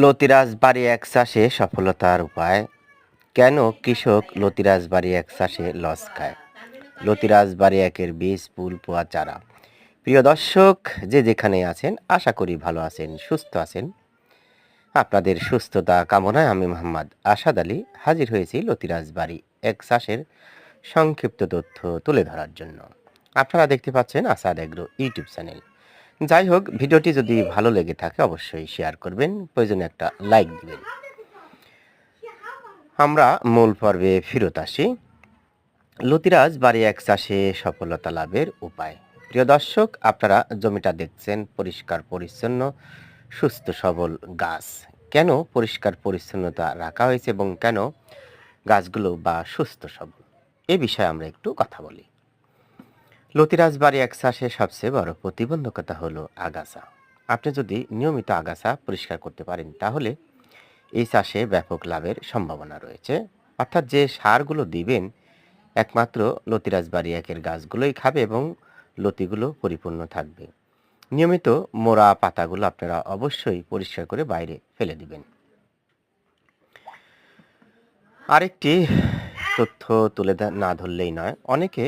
লতিরাজ বাড়ি এক চাষে সফলতার উপায়। কেন কৃষক লতিরাজ বাড়ি এক চাষে লস খায়? লতিরাজ বাড়ি একের বীজ, ফুল, পোয়া, চারা। প্রিয় দর্শক, যে যেখানে আছেন আশা করি ভালো আছেন, সুস্থ আছেন। আপনাদের সুস্থতা কামনায় আমি মোহাম্মদ আসাদ আলী হাজির হয়েছি লতিরাজ বাড়ি এক চাষের সংক্ষিপ্ত তথ্য তুলে ধরার জন্য। আপনারা দেখতে পাচ্ছেন আসাদ এগ্রো ইউটিউব চ্যানেল। যাই হোক, ভিডিওটি যদি ভালো লেগে থাকে অবশ্যই শেয়ার করবেন, প্রয়োজনে একটা লাইক দিবেন। আমরা মূল পর্বে ফেরত আসি। লতিরাজ বাড়ি এক চাষে সফলতা লাভের উপায়। প্রিয় দর্শক, আপনারা জমিটা দেখছেন পরিষ্কার পরিচ্ছন্ন, সুস্থ সবল গাছ। কেন পরিষ্কার পরিচ্ছন্নতা রাখা হয়েছে এবং কেন গাছগুলো বা সুস্থ সবল, এ বিষয়ে আমরা একটু কথা বলি। লতিরাজ বাড়ি এক চাষে সবচেয়ে বড় প্রতিবন্ধকতা হলো আগাছা। আপনি যদি নিয়মিত আগাছা পরিষ্কার করতে পারেন তাহলে এই চাষে ব্যাপক লাভের সম্ভাবনা রয়েছে। অর্থাৎ যে সারগুলো দিবেন একমাত্র লতিরাজ বাড়ি একের গাছগুলোই খাবে এবং লতিগুলো পরিপূর্ণ থাকবে। নিয়মিত মোড়া পাতাগুলো আপনারা অবশ্যই পরিষ্কার করে বাইরে ফেলে দিবেন। আরেকটি তথ্য তুলে না ধরলেই নয়, অনেকে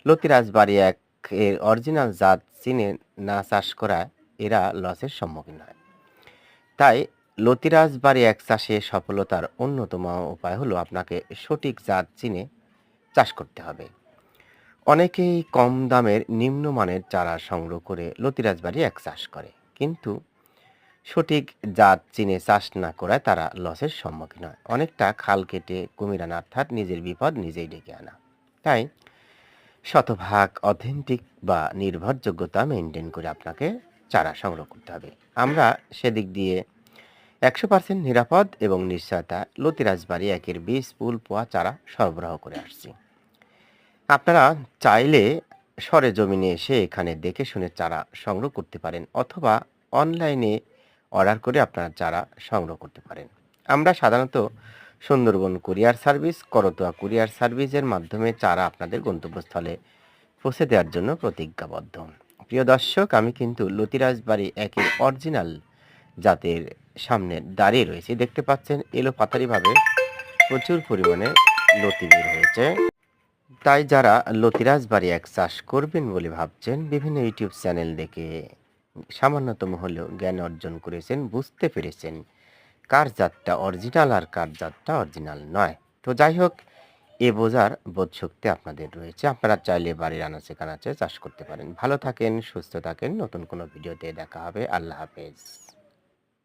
লতিরাজ বাড়ি এক এর অরিজিনাল জাত চিনে না চাষ করা এরা লসের সম্মুখীন হয়। তাই লতিরাজ বাড়ি এক চাষে সফলতার অন্যতম উপায় হলো আপনাকে সঠিক জাত চিনে চাষ করতে হবে। অনেকেই কম দামের নিম্নমানের চারা সংগ্রহ করে লতিরাজ বাড়ি এক চাষ করে, কিন্তু সঠিক জাত চিনে চাষ না করায় তারা লসের সম্মুখীন হয়। অনেকটা খাল কেটে কুমির আনা, অর্থাৎ নিজের বিপদ নিজেই ডেকে আনা। তাই শতভাগ অথেন্টিক বা নির্ভরযোগ্যতা মেনটেন করে আপনাকে চারা সংগ্রহ করতে হবে। আমরা সেদিক দিয়ে 100% নিরাপদ এবং নিশ্চয়তা লতিরাজ বাড়ি একের বীজ, ফুল, পোয়া, চারা সরবরাহ করে আসছি। আপনারা চাইলে সরেজমিনে এসে এখানে দেখে শুনে চারা সংগ্রহ করতে পারেন, অথবা অনলাইনে অর্ডার করে আপনারা চারা সংগ্রহ করতে পারেন। আমরা সাধারণত Sundarban courier service, Karatoya courier সার্ভিসের মাধ্যমে চারা আপনাদের গন্তব্যস্থলে পৌঁছে দেওয়ার জন্য প্রতিজ্ঞাবদ্ধ। প্রিয় দর্শক, আমি কিন্তু লতিরাজ বাড়ি একের অরিজিনাল জাতের সামনে দাঁড়িয়ে রয়েছি। দেখতে পাচ্ছেন এলো পাতারিভাবে প্রচুর পরিমাণে লতি বের হয়েছে। তাই যারা লতিরাজ বাড়ি এক চাষ করবেন বলে ভাবছেন, বিভিন্ন ইউটিউব চ্যানেল দেখে সামান্যতম হলেও জ্ঞান অর্জন করেছেন, বুঝতে পেরেছেন কার জাতটা অরিজিনাল আর কার জাতটা অরিজিনাল নয়। তো যাই হোক, এ বোঝার বোধশক্তি আপনাদের রয়েছে। আপনারা চাইলে বাড়ির আনাচে কানাচে চাষ করতে পারেন। ভালো থাকেন, সুস্থ থাকেন। নতুন কোনো ভিডিওতে দেখা হবে। আল্লাহ হাফেজ।